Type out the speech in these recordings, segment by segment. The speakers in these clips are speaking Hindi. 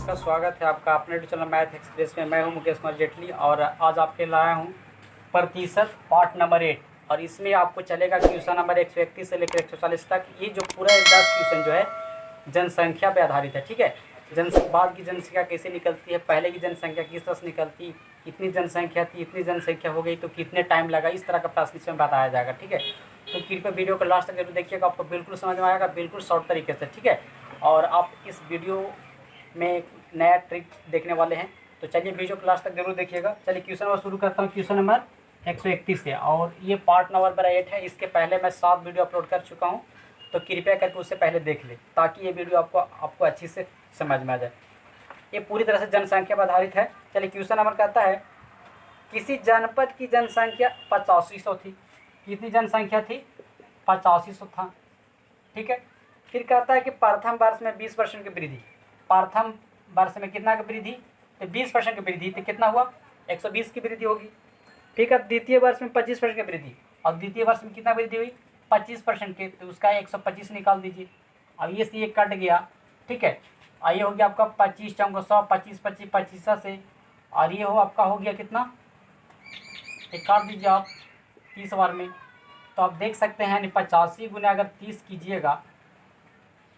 नमस्कार, स्वागत है आपका अपने यूट्यूब चैनल मैथ एक्सप्रेस में। मैं हूं मुकेश कुमार जेटली और आज आपके लाया हूं प्रतिशत पार्ट नंबर 8 और इसमें आपको चलेगा क्वेश्चन नंबर 131 से लेकर 140 तक। ये जो पूरा 10 क्वेश्चन जो है जनसंख्या पे आधारित है। ठीक है, बाद की जनसंख्या कैसे निकलती है, पहले की जनसंख्या किस तरह से निकलती, इतनी जनसंख्या थी, इतनी जनसंख्या हो गई तो कितने टाइम लगा, इस तरह का प्रश्न इसमें बताया जाएगा। ठीक है, तो कृपया वीडियो को लास्ट तक जरूर देखिएगा, आपको बिल्कुल समझ में आएगा, बिल्कुल शॉर्ट तरीके से। ठीक है, और आप इस वीडियो में एक नया ट्रिक देखने वाले हैं, तो चलिए वीडियो क्लास तक जरूर देखिएगा। चलिए क्वेश्चन नंबर शुरू करता हूँ, क्वेश्चन नंबर 131 से, और ये पार्ट नंबर 8 है। इसके पहले मैं 7 वीडियो अपलोड कर चुका हूँ, तो कृपया करके उससे पहले देख ले ताकि ये वीडियो आपको अच्छी से समझ में आ जाए। ये पूरी तरह से जनसंख्या पर आधारित है। चलिए क्वेश्चन नंबर कहता है किसी जनपद की जनसंख्या 8500 थी। कितनी जनसंख्या थी? 8500 था। ठीक है, फिर कहता है कि प्रथम वर्ष में 20% की वृद्धि। प्रथम वर्ष में कितना की वृद्धि? तो 20% की वृद्धि, तो कितना हुआ? 120 की वृद्धि होगी। ठीक है, द्वितीय वर्ष में 25% की वृद्धि, और द्वितीय वर्ष में कितना वृद्धि हुई? 25% की, तो उसका 125 निकाल दीजिए। अब ये से ये कट गया। ठीक है, और ये हो गया आपका 25 चौको 100, 25 25 25 से, और ये हो आपका हो गया कितना? एक काट दीजिए आप 30 बार में, तो आप देख सकते हैं 85 गुना अगर 30 कीजिएगा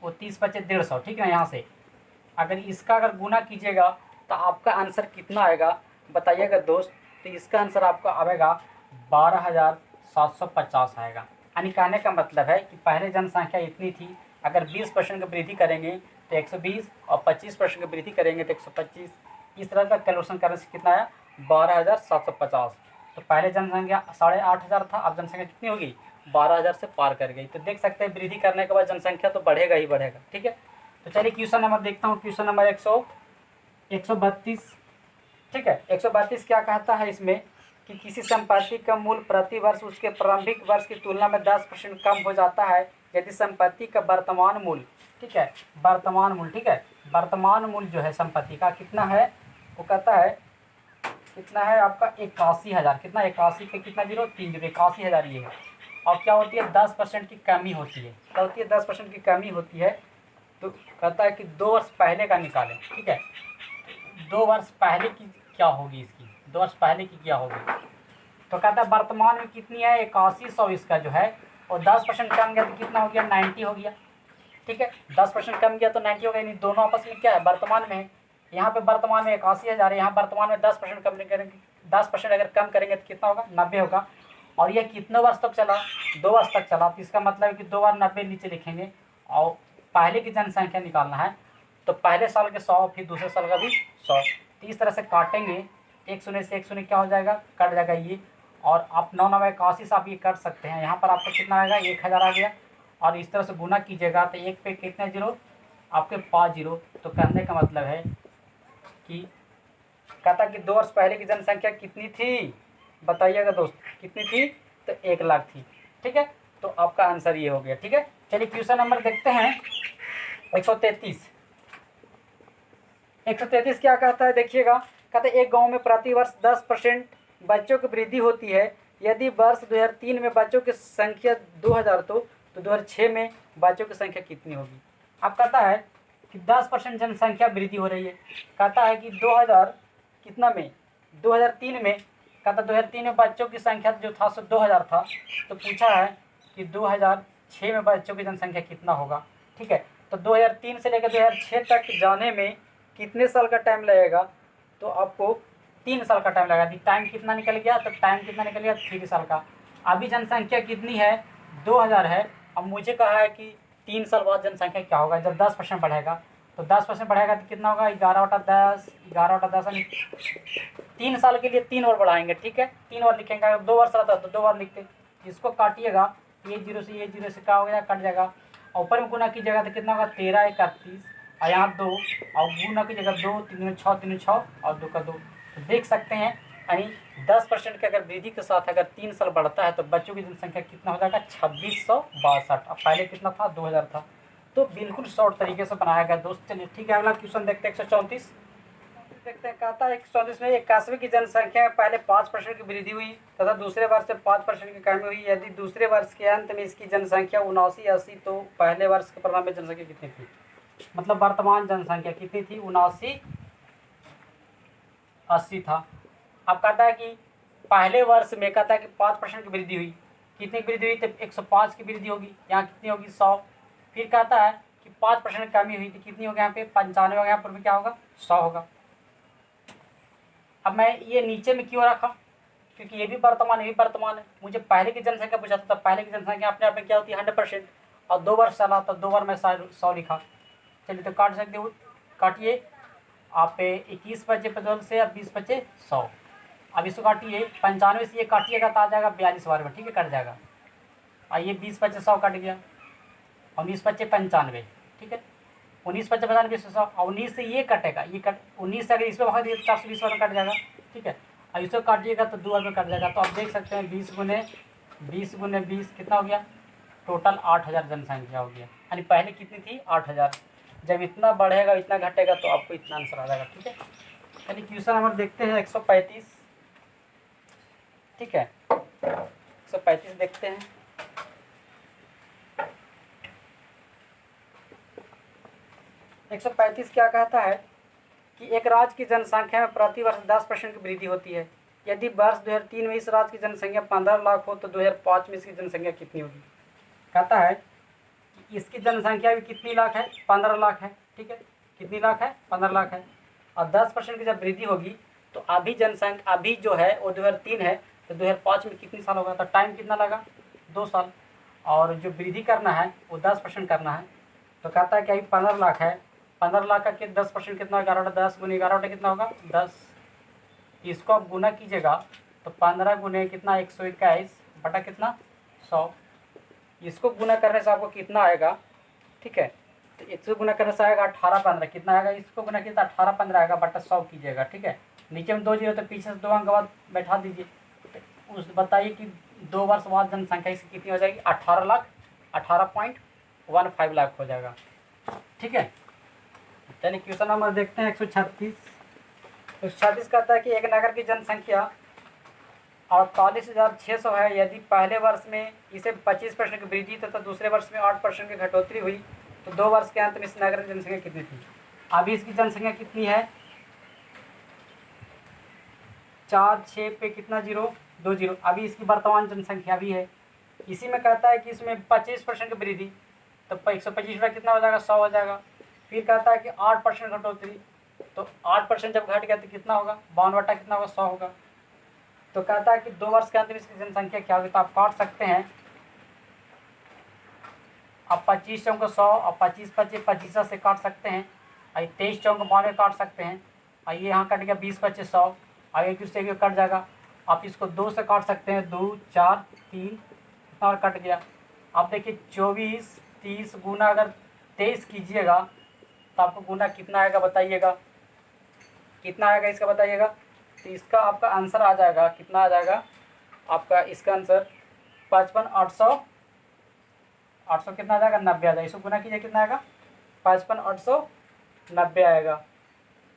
वो 30 बचे 150। ठीक है ना, यहाँ से अगर इसका अगर गुना कीजिएगा तो आपका आंसर कितना आएगा बताइएगा दोस्त। तो इसका आंसर आपका आएगा 12,750 आएगा। यानी कहने का मतलब है कि पहले जनसंख्या इतनी थी, अगर 20% की वृद्धि करेंगे तो 120, और 25% की वृद्धि करेंगे तो 125। इस तरह का कैलकुलेशन करने से कितना आया? 12,750। तो पहले जनसंख्या 8,500 था, अब जनसंख्या कितनी होगी? 12,000 से पार कर गई। तो देख सकते हैं वृद्धि करने के बाद जनसंख्या तो बढ़ेगा ही बढ़ेगा। ठीक है, तो चलिए क्वेश्चन नंबर देखता हूँ, क्वेश्चन नंबर 132। ठीक है, 132 क्या कहता है इसमें कि किसी संपत्ति का मूल्य प्रति वर्ष उसके प्रारंभिक वर्ष की तुलना में 10% कम हो जाता है यदि संपत्ति का वर्तमान मूल्य, ठीक है, वर्तमान मूल्य, ठीक है, वर्तमान मूल्य जो है संपत्ति का कितना है? वो कहता है कितना है आपका? 81,000। कितना? 81 पे कितना जीरो? 3 जीरो, 81,000 ये है। और क्या होती है? 10% की कमी होती है। क्या होती है? 10% की कमी होती है। तो कहता है कि 2 वर्ष पहले का निकालें। ठीक है, 2 वर्ष पहले की क्या होगी इसकी? 2 वर्ष पहले की क्या होगी? तो कहता है वर्तमान में कितनी है? 8100 इसका जो है, और 10% कम गया तो कितना हो गया? 90 हो गया। ठीक है, 10% कम गया तो 90 हो गया, यानी दोनों आपस में क्या है? वर्तमान में है। यहाँ पे वर्तमान में 81,000 है, यहाँ वर्तमान में 10% कम करेंगे, 10% अगर कम करेंगे तो कितना होगा? 90 होगा। और यह कितने वर्ष तक चला? 2 वर्ष तक चला। तो इसका मतलब है कि 2 बार 90 नीचे लिखेंगे, और पहले की जनसंख्या निकालना है तो पहले साल के 100, फिर दूसरे साल का भी 100। तो इस तरह से काटेंगे, 1 शून्य से 1 शून्य क्या हो जाएगा? कट जाएगा ये। और आप 9 9 81 से आप ये कर सकते हैं। यहाँ पर आपको कितना आएगा? 1000 आ गया, और इस तरह से गुना कीजिएगा तो 1 पे कितने जीरो? आपके 5 जीरो। तो कहने का मतलब है कि कहता कि 2 वर्ष पहले की जनसंख्या कितनी थी बताइएगा दोस्त? कितनी थी? तो 1 लाख थी। ठीक है, तो आपका आंसर ये हो गया। ठीक है, चलिए क्वेश्चन नंबर देखते हैं 133। 133 क्या कहता है देखिएगा। कहते हैं एक गांव में प्रति वर्ष 10% बच्चों की वृद्धि होती है। यदि वर्ष 2003 में बच्चों की संख्या 2000 तो 2006 में बच्चों की संख्या कितनी होगी? अब कहता है कि 10% जनसंख्या वृद्धि हो रही है। कहता है कि 2000 कितना में? 2003 में। कहता 2003 में बच्चों की संख्या जो था सो 2000 था, तो पूछा है कि 2006 में बच्चों की जनसंख्या कितना होगा। ठीक है, तो 2003 से लेकर 2006 तक जाने में कितने साल का टाइम लगेगा? तो आपको 3 साल का टाइम लगेगा। टाइम कितना निकल गया? तो टाइम कितना निकल गया? 3 साल का। अभी जनसंख्या कितनी है? 2000 है। अब मुझे कहा है कि 3 साल बाद जनसंख्या क्या होगा जब 10% बढ़ेगा। तो 10% बढ़ेगा तो कितना होगा? 11/10, 11/10 3 साल के लिए 3 और बढ़ाएंगे। ठीक है, 3 और लिखेंगे। अगर 2 वर्ष रहता तो 2 बार लिखते। इसको काटिएगा, ये जीरो से ये जीरो से क्या हो गया? कट जाएगा। ऊपर में गुना कीजिएगा तो कितना होगा? 13 × 31, और यहाँ 2, और गुना कीजिएगा 2 3 6 3 6 और 2 का 2। तो देख सकते हैं यानी 10% के अगर वृद्धि के साथ अगर 3 साल बढ़ता है तो बच्चों की जनसंख्या कितना हो जाएगा? 2662। अब पहले कितना था? 2000 था। तो बिल्कुल शॉर्ट तरीके से बनाया गया दोस्त। चलिए ठीक है, अगला क्वेश्चन देखते हैं 134। देखते हैं, कहता है 134 में 81 की जनसंख्या में पहले 5% की वृद्धि हुई तथा दूसरे वर्ष से 5% की कमी हुई। यदि दूसरे वर्ष के अंत में इसकी जनसंख्या 79 80 तो पहले वर्ष के परिणाम में जनसंख्या कितनी थी? मतलब वर्तमान जनसंख्या कितनी थी, 7980 था। अब कहता है कि पहले वर्ष में कहता है कि 5% की वृद्धि हुई। कितनी की वृद्धि हुई, तो 105 की वृद्धि होगी, यहाँ कितनी होगी 100। फिर कहता है कि 5% कमी हुई थी, कितनी होगी यहाँ पे 95 होगा, यहाँ पर भी क्या होगा 100 होगा। अब मैं ये नीचे में क्यों रखा, क्योंकि ये भी वर्तमान, ये भी वर्तमान है। मुझे पहले की जनसंख्या पूछा था, पहले की जनसंख्या अपने आप में क्या होती है 100%, और 2 वर्ष चला तो 2 बार मैं 100 लिखा। चलिए तो काट सकते हो, काटिए आप 21 बचे 50 से, अब 20 बचे 100। अब इसको काटिए 95 से ये काटिएगा तो आ जाएगा 42 बार में, ठीक है कट जाएगा। और ये 20 बचे 100 कट गया, 19 बचे 95, ठीक है 19 बचे 95 से 100, और 19 से ये कटेगा, ये कट 19 से अगर इसमें भाग दिए 420 बार में कट जाएगा, ठीक है। और इसको काटिएगा तो 2 बार में कट जाएगा। तो आप देख सकते हैं 20 गुने 20 कितना हो गया, टोटल 8000 जनसंख्या हो गया। यानी पहले कितनी थी 8000। जब इतना बढ़ेगा इतना घटेगा तो आपको इतना आंसर आ जाएगा, ठीक है। यानी क्वेश्चन नंबर देखते हैं 135, ठीक है 135 देखते हैं। एक 135 क्या कहता है कि एक राज्य की जनसंख्या में प्रति वर्ष 10% की वृद्धि होती है। यदि वर्ष 2003 में इस राज्य की जनसंख्या 15 लाख हो तो 2005 में इसकी जनसंख्या कितनी होगी। कहता है कि इसकी जनसंख्या भी कितनी लाख है, 15 लाख है, ठीक है कितनी लाख है 15 लाख है। और 10% की जब वृद्धि होगी तो अभी जनसंख्या अभी जो है वो 2003 है, तो 2005 में कितनी साल होगा, तो टाइम कितना लगा 2 साल। और जो वृद्धि करना है वो 10% करना है। तो कहता है कि अभी 15 लाख है, 15 लाख का 10% कितना होगा 11, 10 गुने 11 कितना होगा 10। इसको आप गुना कीजिएगा तो 15 गुने कितना 121 बटा कितना 100। इसको गुना करने से आपको कितना आएगा, ठीक है तो इसको गुना करने से आएगा 18 15 कितना आएगा, इसको गुना कितना 18 15 आएगा बटा 100 कीजिएगा, ठीक है। नीचे में 2 जीरो तो पीछे से 2 अंक बाद बैठा दीजिए। तो उस बताइए कि 2 वर्ष बाद जनसंख्या इसकी कितनी हो जाएगी 18 लाख, 18.15 लाख हो जाएगा, ठीक है। चलिए क्वेश्चन नंबर देखते हैं 136। 136 कहता है कि एक नगर की जनसंख्या 48,600 है। यदि पहले वर्ष में इसे 25% की वृद्धि तथा दूसरे वर्ष में 8% की घटोतरी हुई तो 2 वर्ष के अंत में इस नगर की जनसंख्या कितनी थी। अभी इसकी जनसंख्या कितनी है 4 6 पे कितना 0 2 0। अभी इसकी वर्तमान जनसंख्या भी है। इसी में कहता है कि इसमें 25% की वृद्धि तो 125 बटा कितना हो जाएगा 100 हो जाएगा। फिर कहता है कि 8% घटोतरी, तो 8% जब घट गया तो कितना होगा 52 बटा कितना होगा 100 होगा। तो कहता है कि 2 वर्ष के अंत में इसकी जनसंख्या क्या होगी। तो आप काट सकते हैं, आप 25 चौक 100 और 25 25 25 से काट सकते हैं, और 23 चौक 92 काट सकते हैं, और ये यहाँ कट गया 20 25 100 और एक दूसरे के कट जाएगा। आप इसको 2 से काट सकते हैं, 2 4 3 और कट गया। आप देखिए 24 30 गुना अगर 23 कीजिएगा तो आपको गुना कितना आएगा बताइएगा, कितना आएगा इसका बताइएगा। तो इसका आपका आंसर आ जाएगा कितना आ जाएगा आपका इसका आंसर 55 800 कितना आ जाएगा 90 आ जाएगा। इसको गुना कीजिए कितना आएगा 55 890 आएगा,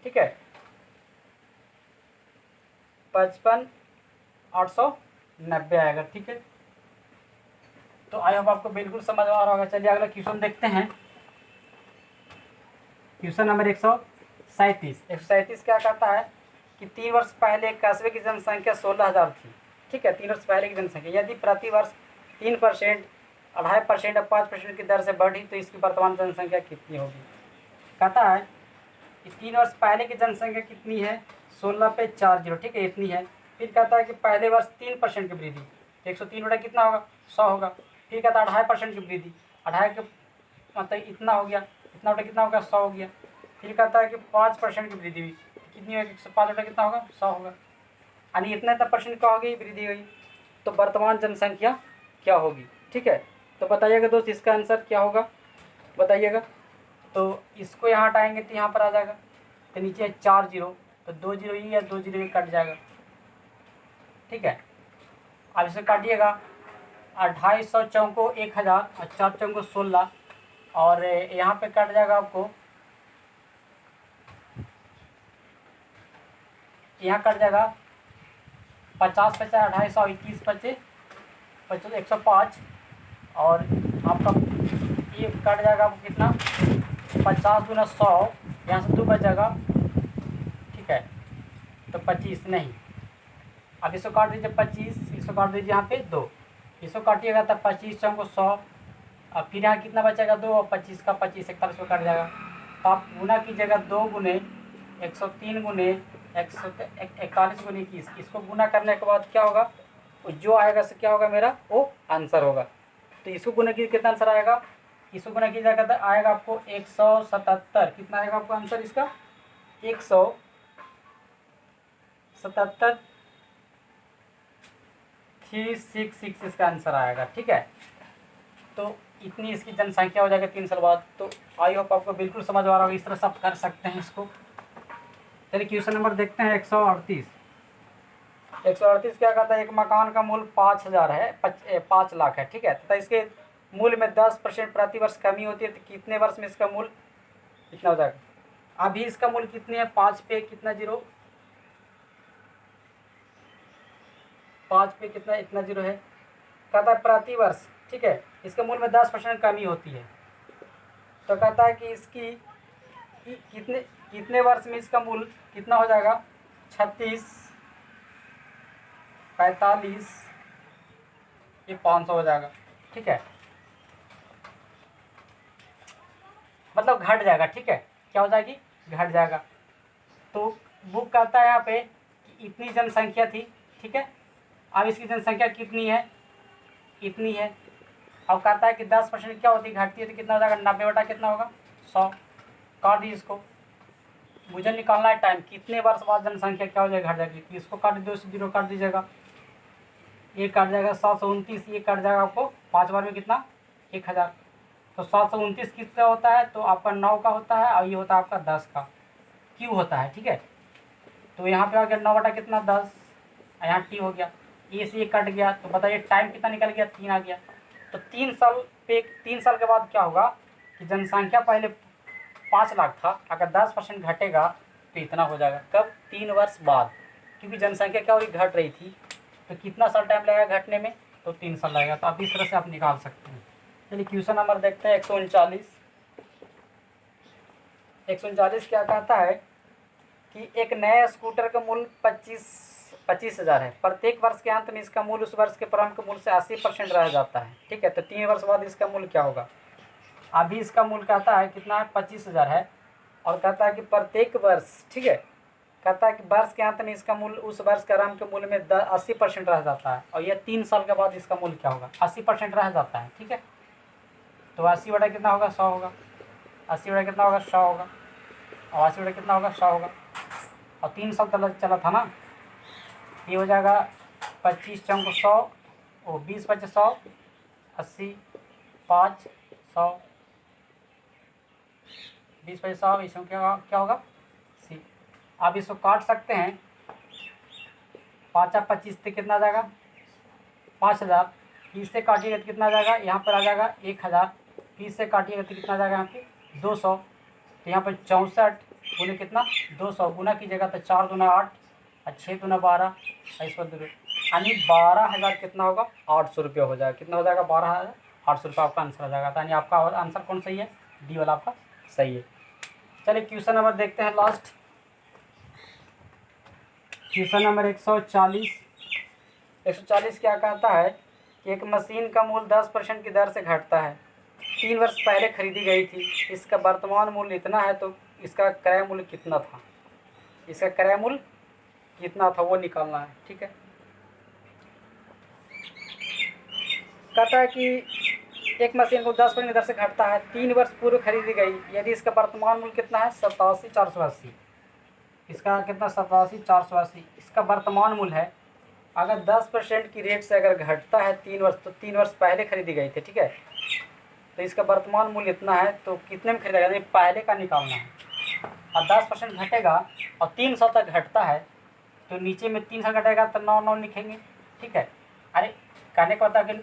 ठीक है 55 890 आएगा, ठीक है। तो आई होप आपको बिल्कुल समझ आ रहा होगा। चलिए अगला क्वेश्चन देखते हैं। Question number 137। 137 क्या कहता है कि 3 वर्ष पहले एक कस्बे की जनसंख्या 16,000 थी, ठीक है 3 वर्ष पहले की जनसंख्या यदि प्रति वर्ष 3% 2.5% और 5% की दर से बढ़ी तो इसकी वर्तमान जनसंख्या कितनी होगी। कहता है कि 3 वर्ष पहले की जनसंख्या कितनी है 16 पे 4 0, ठीक है इतनी है। फिर कहता है कि पहले वर्ष 3% की वृद्धि, 103 बटा कितना होगा 100 होगा। फिर कहता है 2.5% की वृद्धि, 2.5 के मतलब इतना हो गया, इतना बटा कितना होगा 100 हो गया। फिर कहता है कि 5% की वृद्धि हुई, कितनी होगी 105 बटा कितना होगा 100 होगा। यानी इतना परसेंट क्या होगी वृद्धि हुई, तो वर्तमान जनसंख्या क्या होगी, ठीक है। तो बताइएगा दोस्त इसका आंसर क्या होगा बताइएगा। तो इसको यहाँ हटाएंगे तो यहाँ पर आ जाएगा, तो नीचे 4 0 तो 2 0 ही या 2 0 ही कट जाएगा, ठीक है। अब इसे काटिएगा 250 चौको 1000 और 4 चौको 16 और यहाँ पे कट जाएगा आपको, यहाँ कट जाएगा 50 50 250 21 25 105 और आपका ये कट जाएगा आपको कितना 50 दूना 100, यहाँ से 2 बचेगा, ठीक है, तो 25 नहीं। अब इसको काट दीजिए 25, इसको काट दीजिए यहाँ पे 2, इसको काटिएगा तब 25 चौको 100, अब फिर यहाँ कितना बचेगा 2, और 25 का 25 41 को काट जाएगा। तो आप गुना कीजिएगा 2 गुने 103 गुने 141 गुने 21, इसको गुना करने के बाद क्या होगा, जो आएगा से क्या होगा मेरा वो आंसर होगा। तो इसको गुना कीजिए कितना आंसर आएगा, इसको गुना कीजिएगा तो आएगा आपको 177। कितना आएगा आपको आंसर इसका 177 366 इसका आंसर आएगा, ठीक है। तो इतनी इसकी जनसंख्या हो जाएगी 3 साल बाद। तो आई होप आपको बिल्कुल समझ आ रहा होगा, इस तरह सब कर सकते हैं इसको। चलिए क्वेश्चन नंबर देखते हैं 138। 138 क्या कहता है, एक मकान का मूल्य 5000 है, 5 लाख है, ठीक है, तथा इसके मूल्य में 10% प्रतिवर्ष कमी होती है, तो कितने वर्ष में इसका मूल्य कितना हो जाएगा। अभी इसका मूल्य कितने है, 5 पे कितना जीरो, 5 पे कितना इतना जीरो है, कहता है प्रतिवर्ष, ठीक है, इसके मूल्य में 10% कमी होती है। तो कहता है कि इसकी कितने वर्ष में इसका मूल्य कितना हो जाएगा, 36, 45, ये 500 हो जाएगा, ठीक है, मतलब घट जाएगा, ठीक है, क्या हो जाएगी, घट जाएगा। तो बुक कहता है यहाँ पे कि इतनी जनसंख्या थी, ठीक है, अब इसकी जनसंख्या कितनी है, इतनी है। अब कहता है कि 10% क्या होती है, घटती है, तो कितना हो जाएगा, 90 बटा कितना होगा 100, काट दी इसको। मुझे निकालना है टाइम, कितने वर्ष बाद जनसंख्या क्या हो जाएगी, घट जाएगी। तो इसको काट दो, 0 काट दीजिएगा, ये काट जाएगा 729, ये काट जाएगा आपको 5 बार में कितना 1000। तो 729 किसका होता है, तो आपका 9 का होता है, और ये होता है आपका 10 का, क्यू होता है, ठीक है। तो यहाँ पे आ गया 9 बटा कितना 10, यहाँ टी हो गया, ये से ये कट गया, तो बताइए टाइम कितना निकल गया, 3 आ गया। तो 3 साल के बाद क्या होगा कि जनसंख्या पहले 5 लाख था, अगर 10% घटेगा तो इतना हो जाएगा, कब, 3 वर्ष बाद, क्योंकि जनसंख्या क्या हो रही, घट रही थी। तो कितना साल टाइम लगेगा घटने में, तो 3 साल लगेगा। तो आप इस तरह से आप निकाल सकते हैं। चलिए क्वेश्चन नंबर देखते हैं 139। 139 क्या कहता है कि एक नए स्कूटर का मूल्य 25,000 है, प्रत्येक वर्ष के अंत में इसका मूल्य उस वर्ष के प्रारंभ के मूल्य से 80% रह जाता है, ठीक है। तो 3 वर्ष बाद इसका मूल्य क्या होगा। अभी इसका मूल्य कहता है कितना है, 25,000 है, और कहता है कि प्रत्येक वर्ष, ठीक है, कहता है कि वर्ष के अंत में इसका मूल्य उस वर्ष के आरंभ के मूल्य में 80% रह जाता है, और यह 3 साल के बाद इसका मूल्य क्या होगा, 80% रह जाता है, ठीक है। तो 80 बटा कितना होगा 100 होगा, 80 बटा कितना होगा 100 होगा, और 80 बटा कितना होगा 100 होगा, और 3 साल तक चला था ना। ये हो जाएगा 25 चौक 100, और 20 बचे 100, 80, 5, 100, 20 बचे 100, इसमें क्या होगा सी। आप इसको काट सकते हैं, 5 25 से कितना आ जाएगा 5000, 30 से काटिएगा तो कितना आ जाएगा, यहाँ पर आ जाएगा 1000, 30 से काटिएगा तो कितना आ जाएगा यहाँ पे 200। तो यहाँ पर 64 गुने कितना 200, गुना कीजिएगा तो 4 दूना 8, और 6 दूना 12, इस पर 2, यानी 12,000 कितना होगा 800 रुपये हो जाएगा। कितना हो जाएगा 12,800 रुपये आपका आंसर हो जाएगा। यानी आपका आंसर कौन सही है, डी वाला आपका सही है। चलिए क्वेश्चन नंबर देखते हैं लास्ट, क्वेश्चन नंबर 140। 140 क्या कहता है कि एक मशीन का मूल्य 10% की दर से घटता है, 3 वर्ष पहले खरीदी गई थी, इसका वर्तमान मूल्य इतना है, तो इसका क्रय मूल्य कितना था, इसका क्रय मूल्य कितना था वो निकालना है, ठीक है। कहता है कि एक मशीन को 10% की दर से घटता है, 3 वर्ष पूर्व खरीदी गई, यदि इसका वर्तमान मूल्य कितना है 87,480, इसका कितना 87,480, इसका वर्तमान मूल्य है। अगर 10% की रेट से अगर घटता है 3 वर्ष, तो 3 वर्ष पहले खरीदी गई थी, ठीक है। तो इसका वर्तमान मूल्य इतना है, तो कितने में खरीदा गया, यानी पहले का निकालना है। और 10% घटेगा और 3 साल तक घटता है, तो नीचे में 3 साल घटेगा तो 9 लिखेंगे, ठीक है। अरे कहने का होता है कि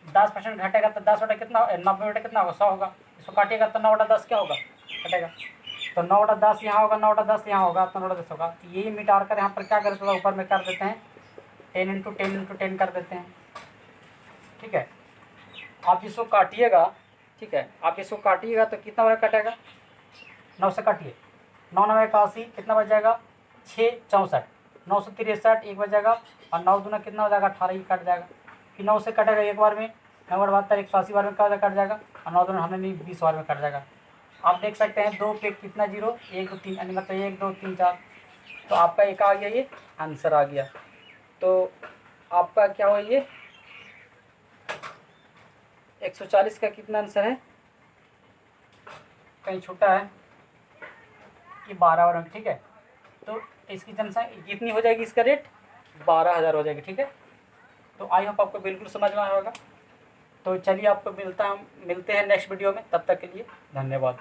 10% घटेगा तो 10 बटा कितना, 90 बटा कितना होगा 100 होगा, इसको काटिएगा तो 9 बटा 10 क्या होगा घटेगा, तो 9 बटा 10 यहाँ होगा, 9 बटा 10 यहाँ होगा, तो 9 बटा 10 होगा। तो यही मिटा कर यहाँ पर क्या करते हैं, ऊपर में कर देते हैं 10 × 10 × 10 कर देते हैं, ठीक है। आप इसको काटिएगा ठीक है। आप इसको काटिएगा तो कितना बड़ा कटेगा, 9 से काटिए, 9 9 81, कितना बच जाएगा 6 64, 963 एक बच जाएगा, और 9 दूना कितना हो जाएगा 18, ही कट जाएगा। फिर 9 से कटेगा एक बार में, 9 बार 72, 180 बार में कट जाएगा, और 9 दूना हमने नहीं 20 बार में कट जाएगा। आप देख सकते हैं 2 पे कितना जीरो, 1 2 3, यानी मतलब 1 2 3 4, तो आपका एक आ गया, ये आंसर आ गया। तो आपका क्या हुआ, ये 140 का कितना आंसर है, कहीं छूटा है, ये 12 और अंक, ठीक है। तो इसकी जनसंख्या कितनी हो जाएगी, इसका रेट 12,000 हो जाएगी, ठीक है। तो आई होप आपको बिल्कुल समझ में आया होगा। तो चलिए आपको मिलते हैं नेक्स्ट वीडियो में, तब तक के लिए धन्यवाद।